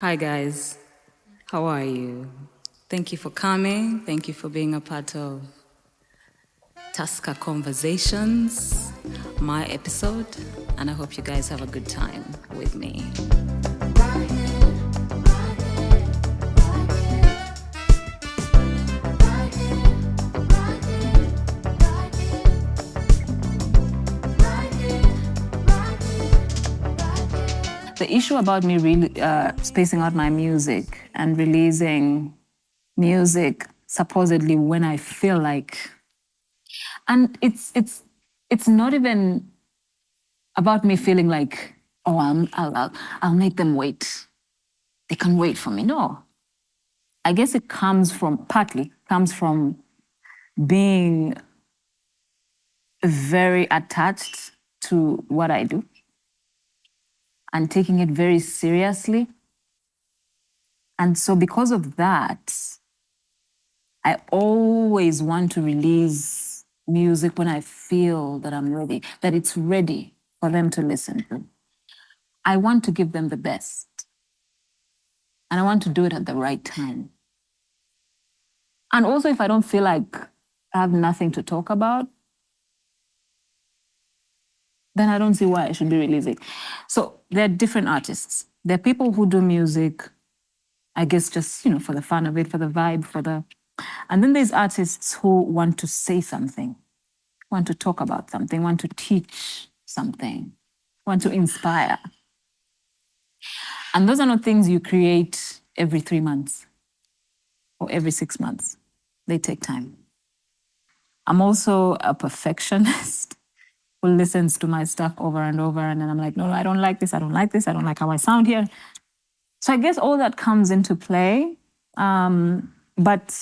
Hi, guys. How are you? Thank you for coming. Thank you for being a part of Tusks Conversations, my episode, and I hope you guys have a good time with me. The issue about me really spacing out my music and releasing music supposedly when I feel like, and it's not even about me feeling like, oh, I'll make them wait. They can wait for me. No, I guess it partly comes from being very attached to what I do and taking it very seriously. And so because of that, I always want to release music when I feel that I'm ready, that it's ready for them to listen to. I want to give them the best. And I want to do it at the right time. And also, if I don't feel like I have nothing to talk about, then I don't see why I should be releasing. So there are different artists. There are people who do music, I guess, just, for the fun of it, for the vibe, and then there's artists who want to say something, want to talk about something, want to teach something, want to inspire. And those are not things you create every 3 months or every 6 months. They take time. I'm also a perfectionist who listens to my stuff over and over, and then I'm like, no, I don't like this, I don't like this, I don't like how I sound here. So I guess all that comes into play. But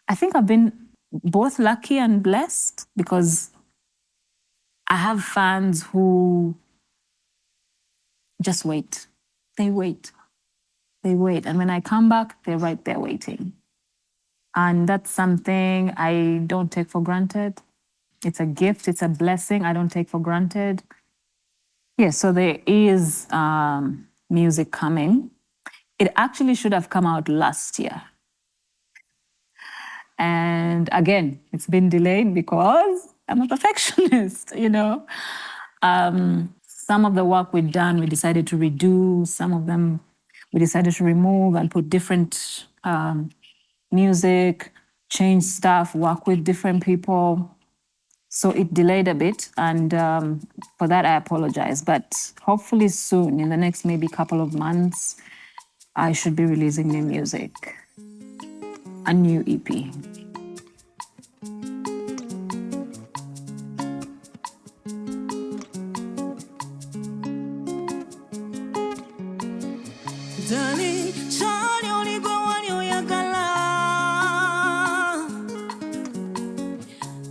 I think I've been both lucky and blessed because I have fans who just wait. They wait. And when I come back, they're right there waiting. And that's something I don't take for granted. It's a gift, it's a blessing I don't take for granted. Yeah, so there is music coming. It actually should have come out last year. And again, it's been delayed because I'm a perfectionist, Some of the work we've done, we decided to redo. Some of them we decided to remove and put different music, change stuff, work with different people. So it delayed a bit, and for that I apologize. But hopefully soon, in the next maybe couple of months, I should be releasing new music, a new EP. Darling, chali oligwe wanyoyagala.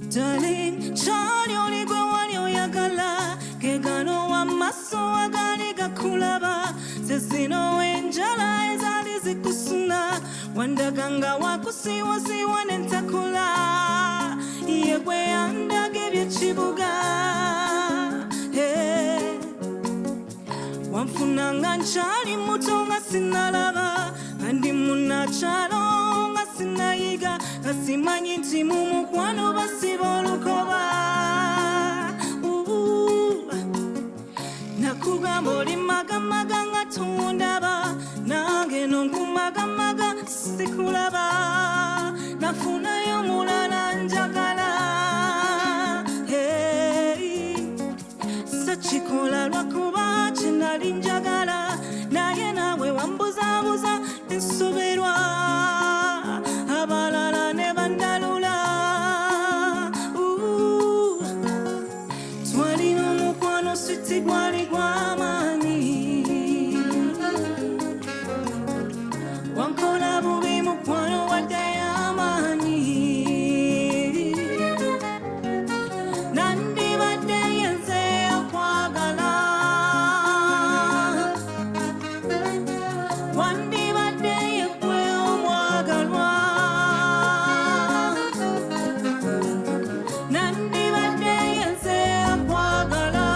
Darling, chali oligwe wanyoyagala. Kegano wamaso agani gakulaba. Sesino enjala ezali zikusuna. Wandaganga wakusiwa siwa nentakula. Yegwe andage byechibuga. Hey. Wamfunanga nchali muto nga sinalaba andi munachalo nga sinayiga nga simanyi nti mu mukwano basiba olukoba nakugamba oli magamaga nga tundaba nange nonkumagamaga sikulaba nafunayo mulala njagala sachikola lwakuba chinali njagala naye nawe wambuzabuza ensoberwa abalala ne bandalula twalina omukwano siti gwali gw'amaanyi wankola bubi mukwano wadde amaanyi nandibadde yenze akwagala wandibadde yekwe omwagalwa nandibadde yenze akwagala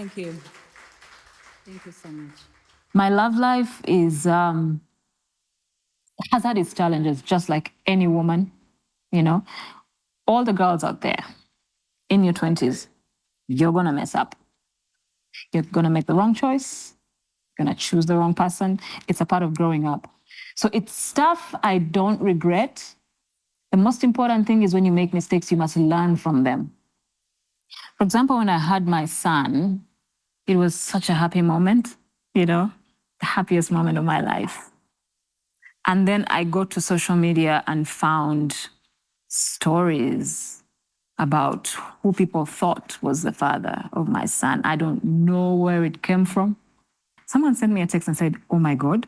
Thank you. Thank you so much. My love life is has had its challenges, just like any woman, you know. All the girls out there in your 20s, you're gonna mess up. You're gonna make the wrong choice. You're gonna choose the wrong person. It's a part of growing up. So it's stuff I don't regret. The most important thing is when you make mistakes, you must learn from them. For example, when I had my son, it was such a happy moment, you know, the happiest moment of my life. And then I got to social media and found stories about who people thought was the father of my son. I don't know where it came from. Someone sent me a text and said, "Oh my God,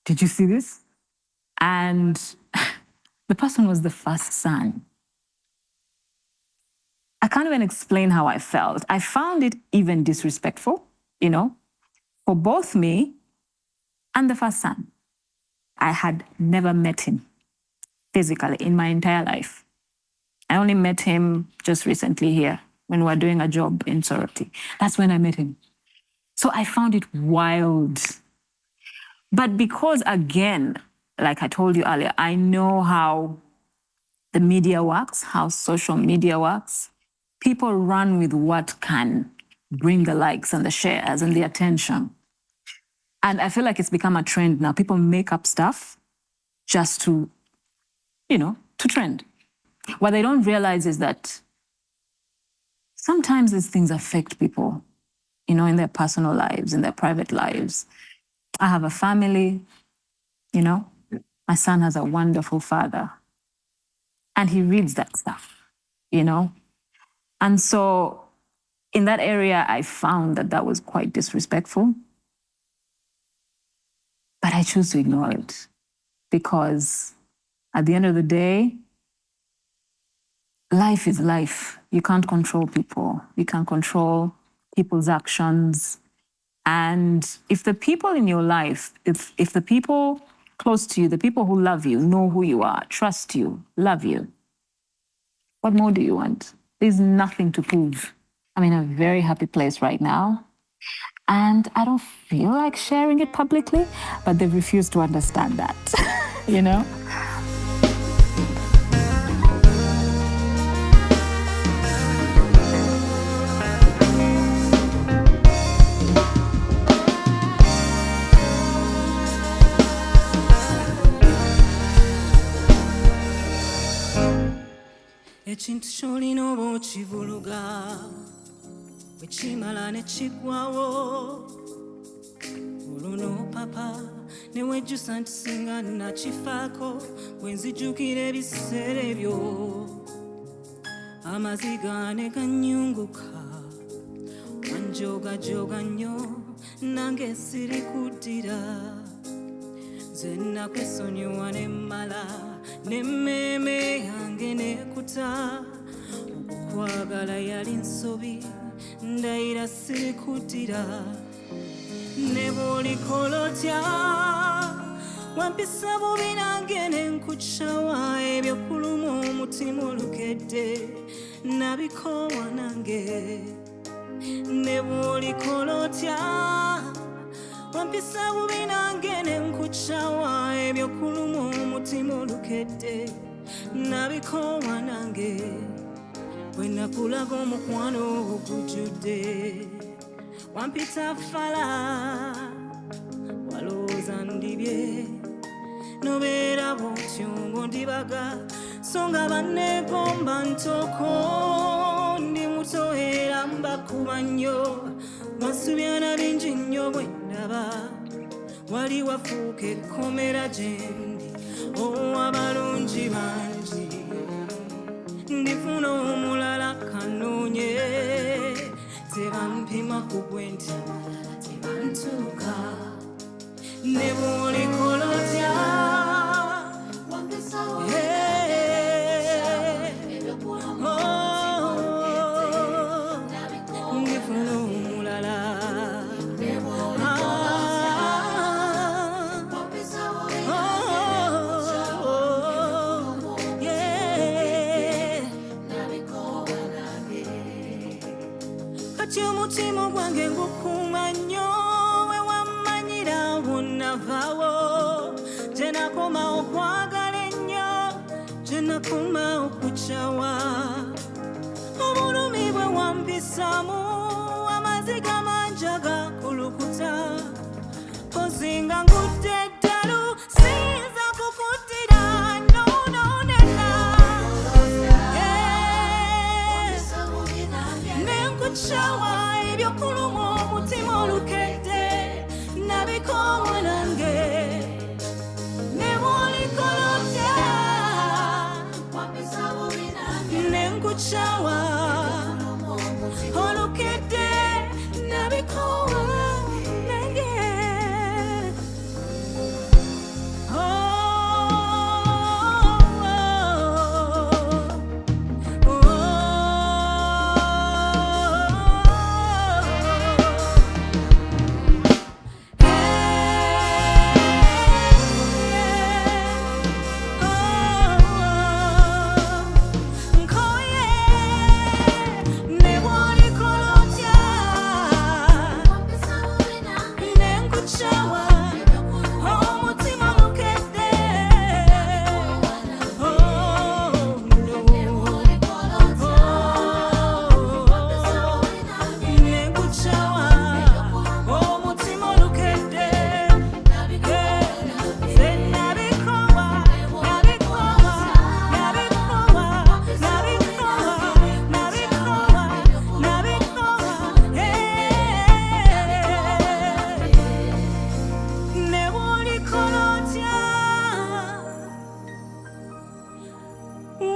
did you see this?" And the person was the first son. I can't even explain how I felt. I found it even disrespectful, you know, for both me and the first son. I had never met him physically in my entire life. I only met him just recently here when we were doing a job in Sorority. That's when I met him. So I found it wild. But because, again, like I told you earlier, I know how the media works, how social media works. People run with what can bring the likes and the shares and the attention. And I feel like it's become a trend now. People make up stuff just to, you know, to trend. What they don't realize is that sometimes these things affect people, you know, in their personal lives, in their private lives. I have a family, you know. My son has a wonderful father. And he reads that stuff, you know. And so in that area, I found that that was quite disrespectful. But I choose to ignore it because at the end of the day, life is life. You can't control people. You can't control people's actions. And if the people in your life, if the people close to you, the people who love you, know who you are, trust you, love you, what more do you want? There's nothing to prove. I'm in a very happy place right now. And I don't feel like sharing it publicly, but they've refused to understand that, you know? ekintu ky'olina oba okivuluga bwe kimala ne kiggwawo olwo n'opapa ne wejjusa nti singa nakifaako bwe nzijjukira ebiseera ebyo amaziga ne gannyunguka wanjoogajoga nnyo nange sirikuddira nze nakwesonyiwa ne mmala n'emmeeme yange neekuta okukwagala yali nsobi ndayira sirikuddira ne bw'olikola otya wampisa bubi nange ne nkukyawa ebyo kuluma omutima olukedde nabikoowa nange ne bw'olikola otya wampisa bubi nange ne nkukyawa ebyo kuluma omutima olukedde nabikoowa nange bwe nakulaga omukwano ogujjudde wampita fala walowooza ndibye nobeera bw'otyo ng'ondibaga so nga banneegomba ntoko ndi muto era mbakuba nnyo wansubyana bingi nnyo bwe ndaba wali wafuuka ekkomera gye ndi abalungi bangi ndifuna omulala kanoonye tebampima ku gwe nti tebantuuka ne bw'olikola otya ndifuna omulala kati omutima omutima gwange ngukuuma nnyo we wammanyira wonnavaawo gye nakoma okwagala ennyo gye nakoma okukyawa obulumi bwe wampisaamu amaziga mangi agakulukuta ozinga ngudde eddalu siyinza kukuttira nononena nenkukyawa ebyokuluma omutima olukedde nabikoowa nange ne bwolikolotya nenkukyawa olukedde nabikoowa nange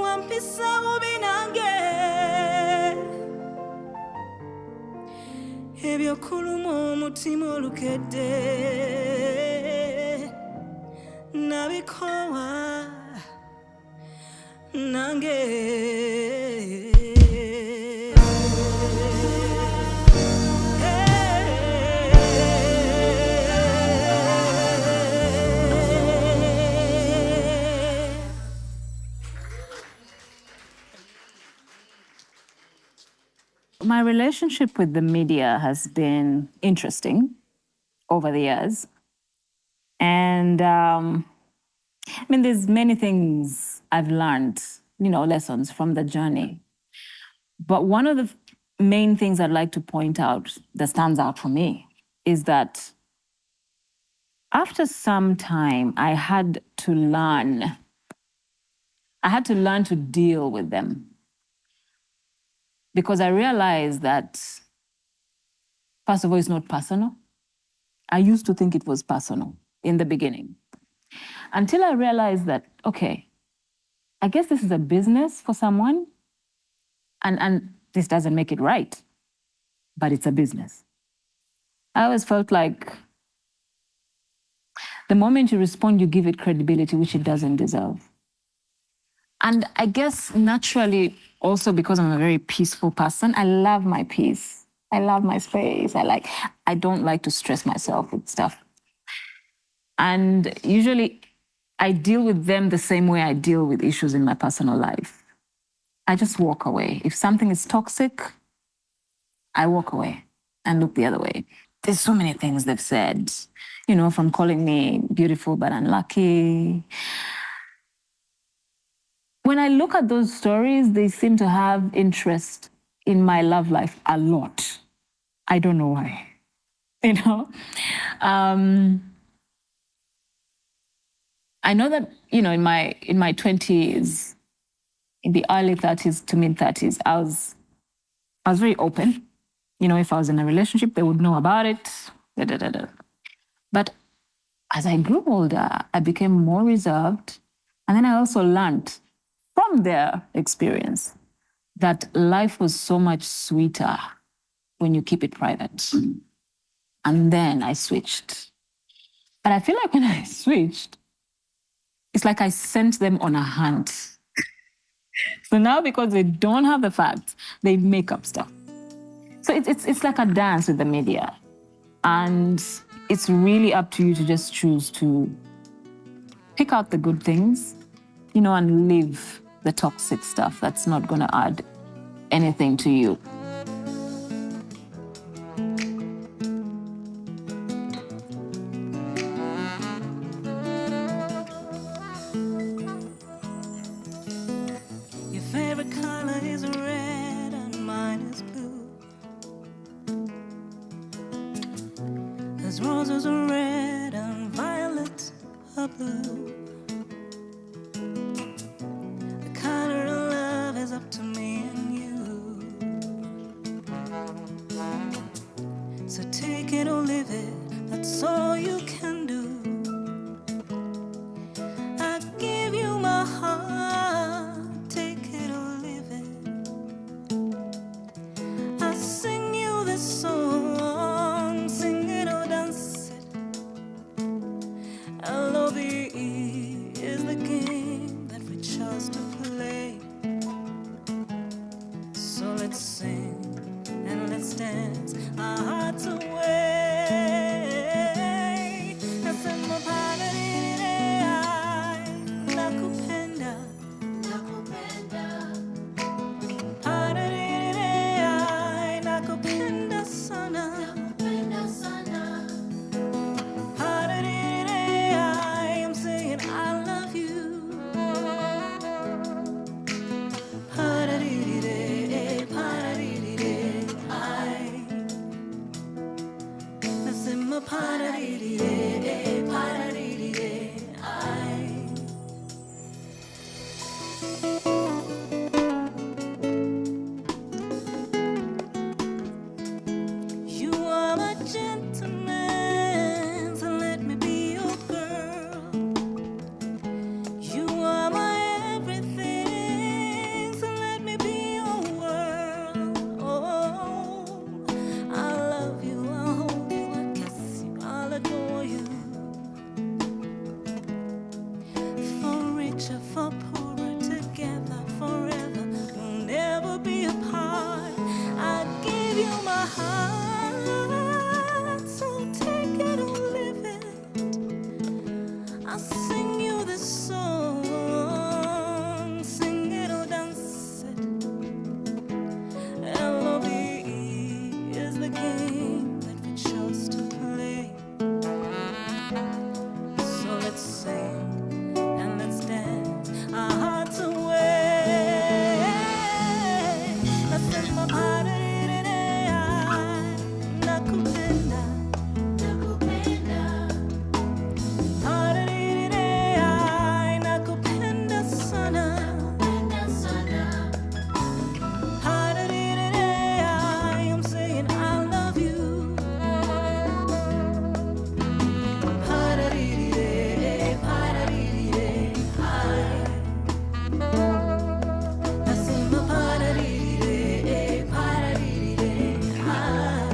wampisa bubi nange ebyokuluma omutima olukedde nabikoowa nange My relationship with the media has been interesting over the years. And there's many things I've learned, lessons from the journey. But one of the main things I'd like to point out that stands out for me is that after some time, I had to learn to deal with them. Because I realized that, first of all, it's not personal. I used to think it was personal in the beginning. Until I realized that, okay, I guess this is a business for someone, and this doesn't make it right, but it's a business. I always felt like the moment you respond, you give it credibility, which it doesn't deserve. And I guess naturally, also because I'm a very peaceful person, I love my peace. I love my space. I don't like to stress myself with stuff. And usually I deal with them the same way I deal with issues in my personal life. I just walk away. If something is toxic, I walk away and look the other way. There's so many things they've said, from calling me beautiful but unlucky. When I look at those stories, they seem to have interest in my love life a lot. I don't know why, I know that, in my 20s, in the early 30s to mid 30s, I was very open. If I was in a relationship, they would know about it. But as I grew older, I became more reserved. And then I also learned from their experience that life was so much sweeter when you keep it private. And then I switched. But I feel like when I switched, it's like I sent them on a hunt. So now, because they don't have the facts, they make up stuff. So it's like a dance with the media. And it's really up to you to just choose to pick out the good things, and leave the toxic stuff that's not going to add anything to you. favorite color is red and mine is blue. 'Cause roses are red and violets are blue. The color of love is up to me and you. So take it or leave it, that's all you can do. I give you my heart, take it or leave it. I sing you this song, sing it or dance it. L-O-V-E is the game that we chose to play. So let's sing and let's dance our hearts away. Nasema paradiddle-ai, nakupenda. Paradiddle-ai, nakupenda sana. Paradiddle-ai, I'm saying I love you. Paradiddle-ai, paradiddle-ai. Nasema paradiddle-ai, paradiddle-ai. You are my gentleman, so let me be your girl. You are my everything, so let me be your world. Oh, I love you, I'll hold you, I'll kiss you, I'll adore you. For richer, for poorer, together forever, we'll never be apart. I give you my heart, so take it or leave it. I'll sing you this song, sing it or dance it. L-O-V-E is the game that we chose to play. So let's sing and let's dance our hearts away. Nasema paradiddle-ai, nakupenda. Paradiddle-ai, nakupenda sana. Paradiddle-ai, I'm saying I love you. Paradiddle-ai, paradiddle-ai. Nasema paradiddle-ai, paradiddle-ai.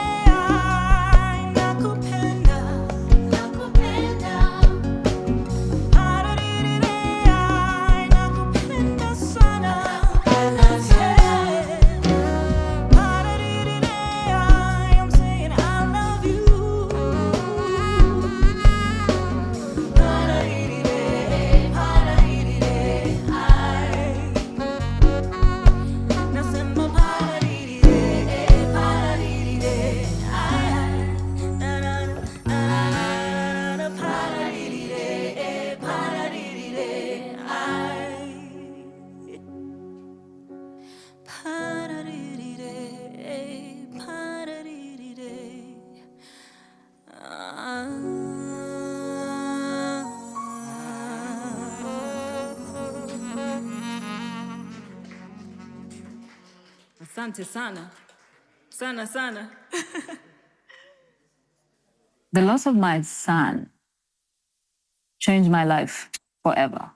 Paradiddle-ai, nakupenda. Paradiddle-ai, nakupenda sana. Paradiddle-ai, I'm saying I love you. Paradiddle-ai, paradiddle-ai. Nasema paradiddle-ai, paradiddle-ai. Na-na-na-na-na-na, paradiddle-ai, paradiddle-ai. Paradiddle-ai, paradiddle-ai. Asante sana. Sana sana. The loss of my son changed my life forever.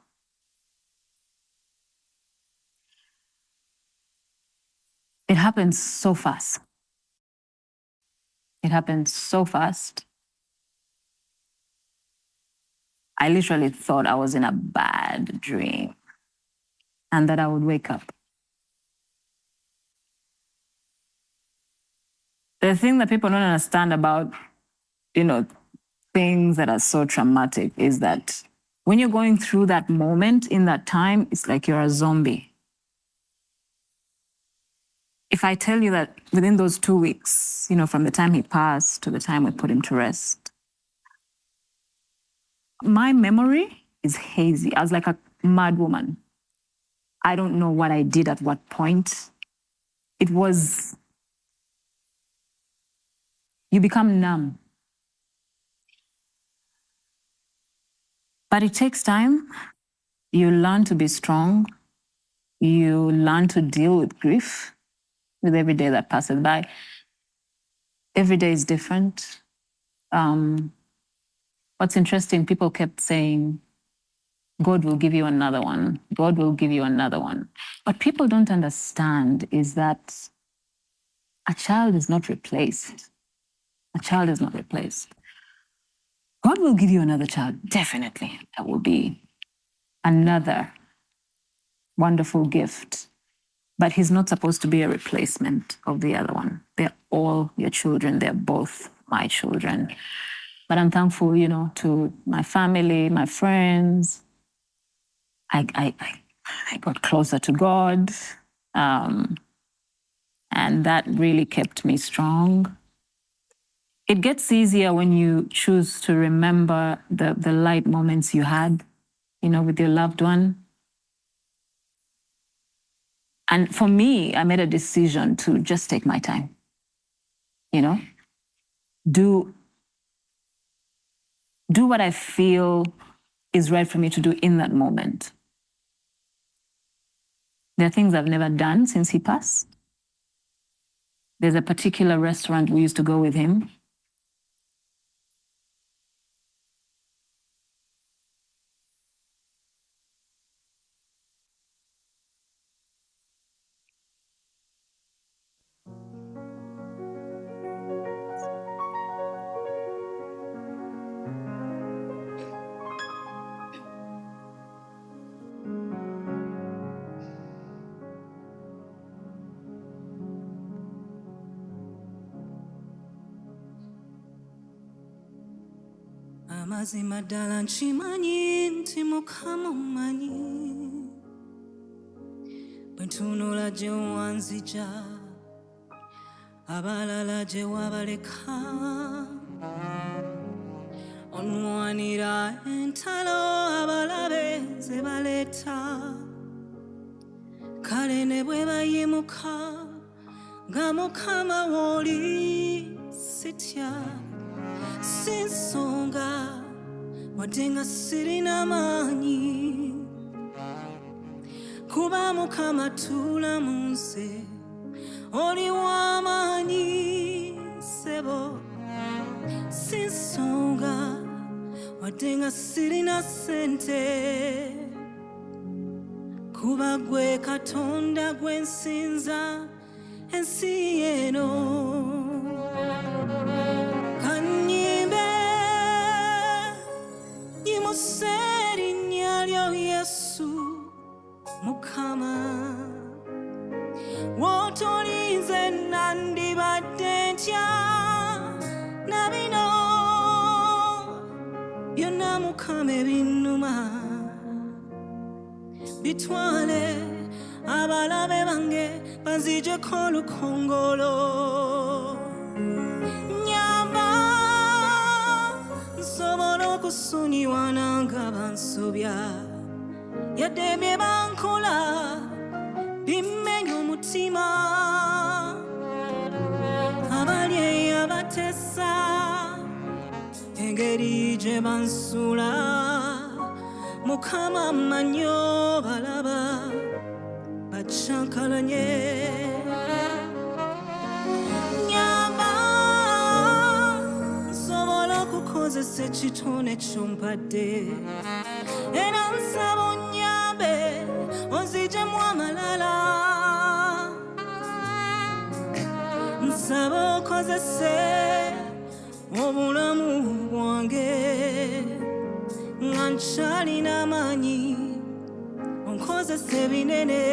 It happened so fast. It happened so fast. I literally thought I was in a bad dream and that I would wake up. The thing that people don't understand about, things that are so traumatic is that When you're going through that moment in that time, it's like you're a zombie. If I tell you that within those 2 weeks, from the time he passed to the time we put him to rest, my memory is hazy. I was like a mad woman. I don't know what I did at what point. It was, you become numb. But it takes time. You learn to be strong. You learn to deal with grief with every day that passes by. Every day is different. What's interesting, people kept saying, God will give you another one. God will give you another one. What people don't understand is that a child is not replaced. A child is not replaced. God will give you another child, definitely. That will be another wonderful gift. But he's not supposed to be a replacement of the other one. They're all your children. They're both my children. But I'm thankful, to my family, my friends. I got closer to God. And that really kept me strong. It gets easier when you choose to remember the light moments you had, with your loved one. And for me, I made a decision to just take my time, do what I feel is right for me to do in that moment. There are things I've never done since he passed. There's a particular restaurant we used to go with him. Amazima ddala nkimanyi nti Mukama omanyi bwe ntunula gye wanzija abalala gye wabaleka onwanira entalo abalabe ze baleeta kale ne bwe bayimuka nga Mukama w'oli sitya sinsonga wadde nga sirina maanyi kuba Mukama tuula mu nze oli w'amaanyi ssebo sinsonga wadde nga sirina ssente kuba gwe Katonda gwe nsinza ensi eno erinnya lyo Yesu Mukama w'otolinze nandibadde ntya na bino byonna Mukama ebinnuma bitwale abalabe bange banzijeko olukongolo okusonyiwa nanga bansobya yadde bye bankola bimmenya omutima abali abatesa engeri gye bansula Mukama mmanyo balaba bacyankalanye nkozesa ekitone kyompadde era nsaba onnyambe onzijemu amalala nsaba okozese obulamu bwange nga nkyalina amaanyi onkozesa ebinene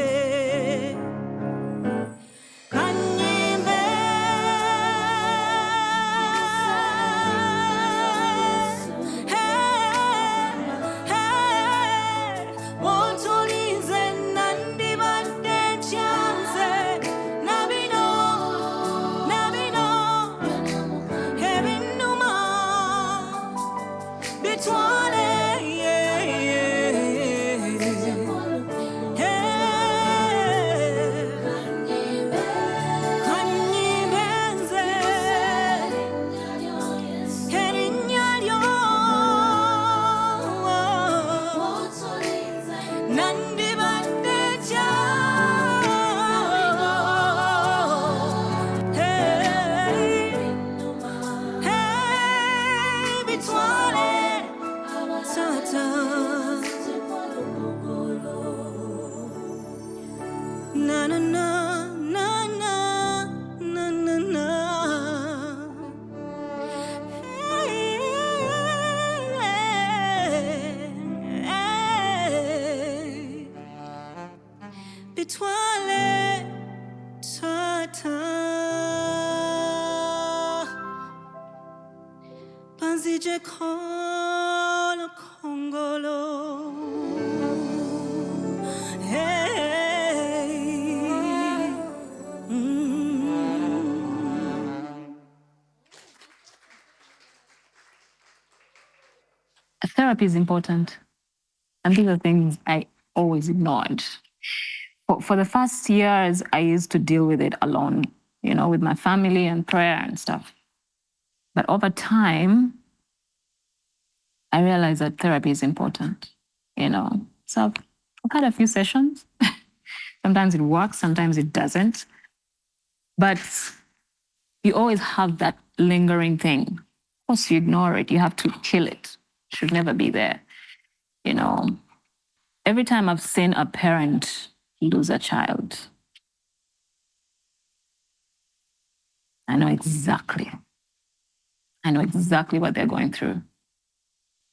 na na na na na na na. Hey, hey. Bitwale tata panzije kono kongolo. Hey, Therapy is important. And these are things I always ignored. For the first years, I used to deal with it alone, with my family and prayer and stuff. But over time, I realized that therapy is important, So I've had a few sessions. Sometimes it works, sometimes it doesn't. But you always have that lingering thing. Of course, you ignore it. You have to kill it. It should never be there, Every time I've seen a parent lose a child, I know exactly what they're going through.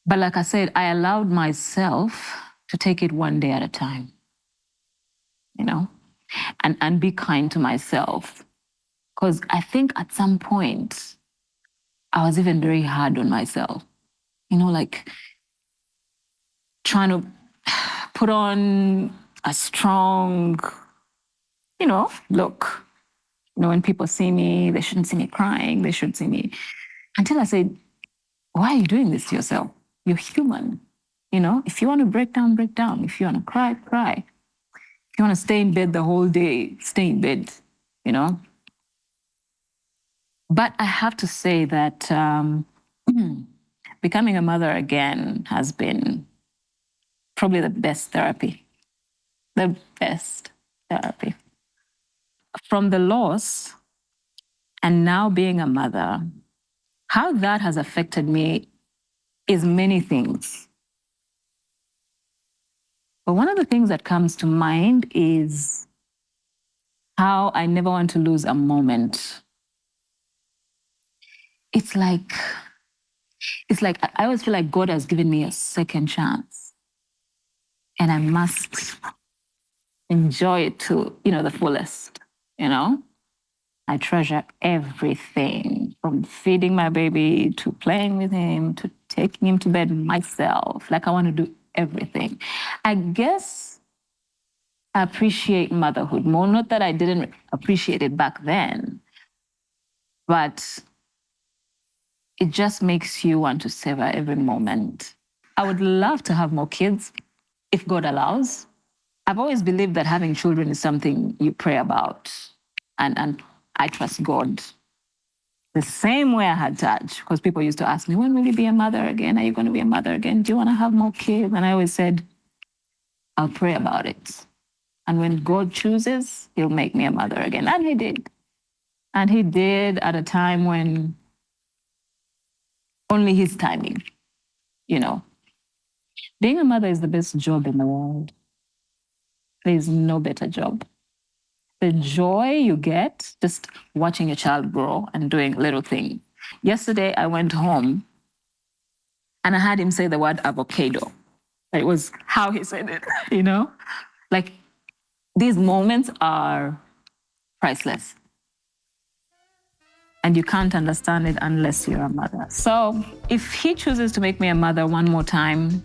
But like I said, I allowed myself to take it one day at a time, and be kind to myself. Because I think at some point, I was even very hard on myself, like trying to put on a strong, look. When people see me, they shouldn't see me crying. They should see me. Until I said, why are you doing this to yourself? You're human. If you want to break down, break down. If you want to cry, cry. If you want to stay in bed the whole day, stay in bed, But I have to say that becoming a mother again has been probably the best therapy. The best therapy. From the loss and now being a mother, how that has affected me is many things. But one of the things that comes to mind is how I never want to lose a moment. It's like I always feel like God has given me a second chance. And I must enjoy it to, the fullest, I treasure everything from feeding my baby to playing with him to taking him to bed myself. Like I want to do everything. I guess I appreciate motherhood more. Not that I didn't appreciate it back then, but it just makes you want to savor every moment. I would love to have more kids if God allows. I've always believed that having children is something you pray about. And I trust God. The same way I had Taj, because people used to ask me, when will you be a mother again? Are you going to be a mother again? Do you want to have more kids? And I always said, I'll pray about it. And when God chooses, he'll make me a mother again. And he did. And he did at a time when only his timing, Being a mother is the best job in the world. There is no better job. The joy you get just watching your child grow and doing little things. Yesterday, I went home and I had him say the word avocado. It was how he said it, Like, these moments are priceless. And you can't understand it unless you're a mother. So if he chooses to make me a mother one more time,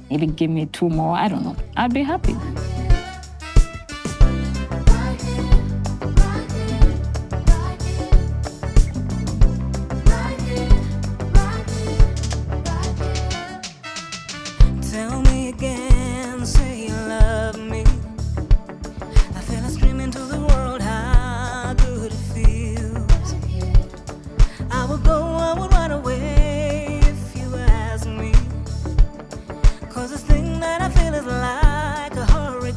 maybe give me 2 more, I don't know, I'd be happy. tell me again, say you love me. I feel like screaming to the world how good it feels. I would run away if you ask me. 'Cause this thing that I feel is like a hurricane.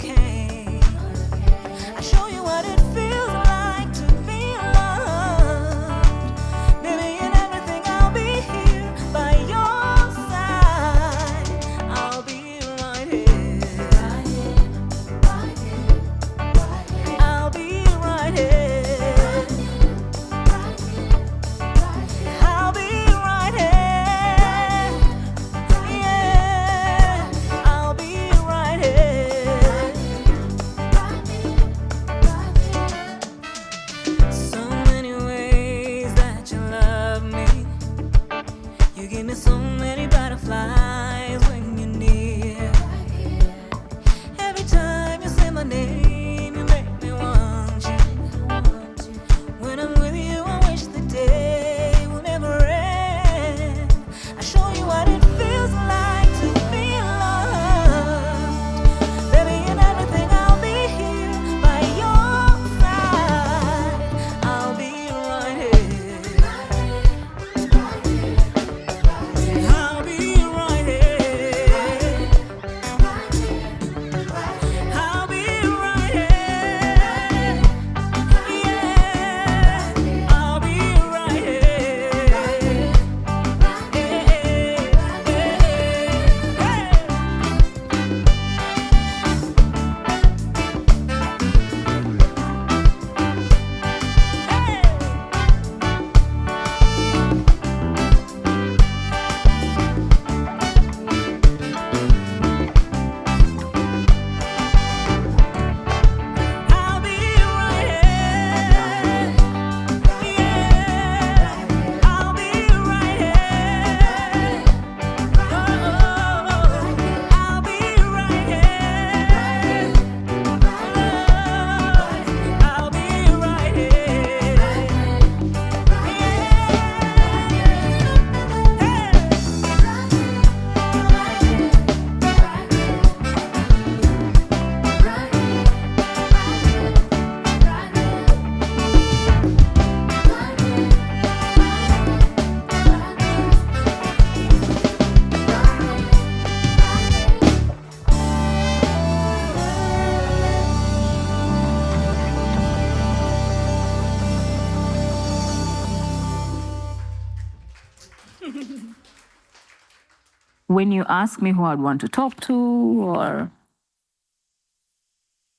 when you ask me who I'd want to talk to or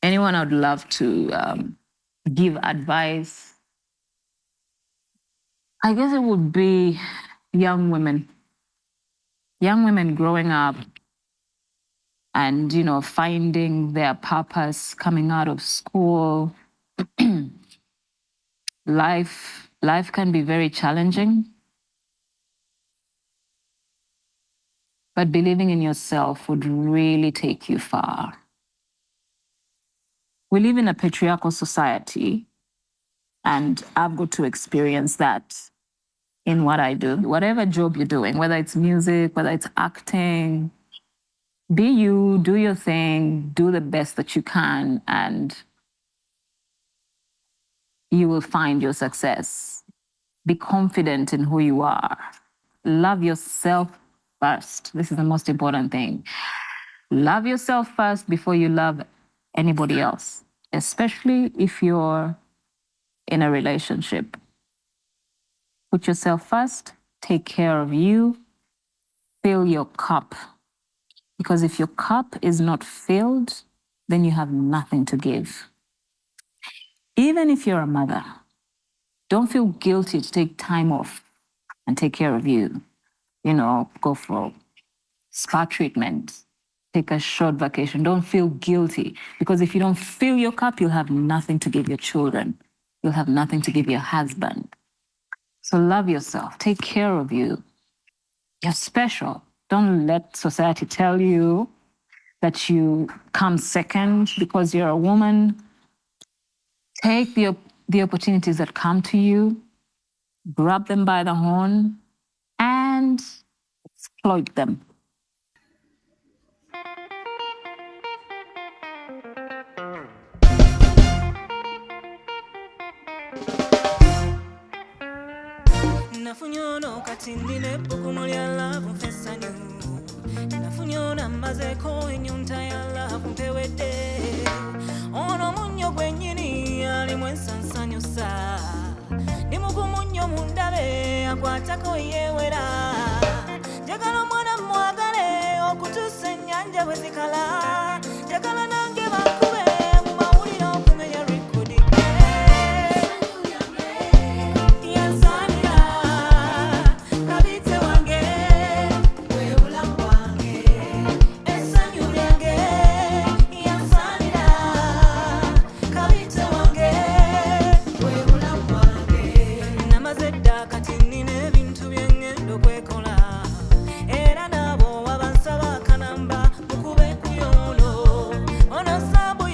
anyone I'd love to give advice, I guess it would be young women. Young women growing up and, finding their purpose coming out of school. Life can be very challenging. But believing in yourself would really take you far. We live in a patriarchal society, and I've got to experience that in what I do. Whatever job you're doing, whether it's music, whether it's acting, be you, do your thing, do the best that you can, and you will find your success. Be confident in who you are. Love yourself first. This is the most important thing. Love yourself first before you love anybody else, especially if you're in a relationship. Put yourself first, take care of you, fill your cup. Because if your cup is not filled, then you have nothing to give. Even if you're a mother, don't feel guilty to take time off and take care of you. Go for spa treatment, take a short vacation. Don't feel guilty, because if you don't fill your cup, you'll have nothing to give your children. You'll have nothing to give your husband. So love yourself, take care of you. You're special. Don't let society tell you that you come second because you're a woman. Take the opportunities that come to you, grab them by the horn, and exploit them. Nafunyono katindile bukumu lya love mfesanyu. Nafunyono mazeko enyunta ya love mpewede. Ono munyo gwenyini ali mwensansanyusa. Ni mugumunyo mundabe akwatako yewera. Jagala mwana mwagale okutuse nyanja bwezikala. Jagala nange bakube mu mawulire okumenya rekodi. Era nabo abansaba kanamba mukube kuyono. Ono sabu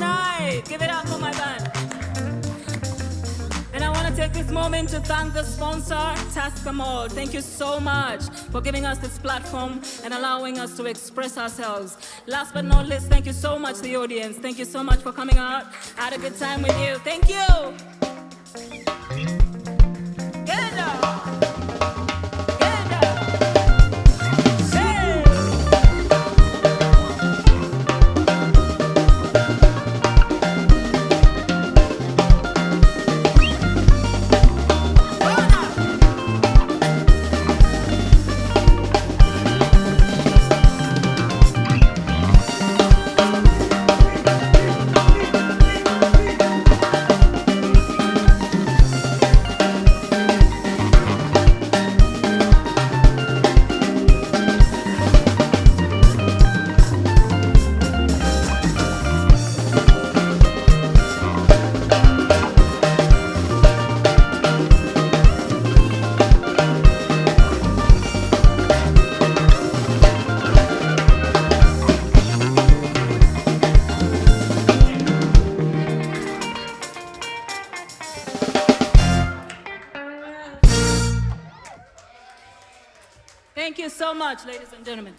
right, give it up for my band. And I want to take this moment to thank the sponsor, Tusks. Thank you so much for giving us this platform and allowing us to express ourselves. Last but not least, thank you so much to the audience. Thank you so much for coming out. I had a good time with you. Thank you. Get it up. Get it up. Hey. Thank you so much, ladies and gentlemen.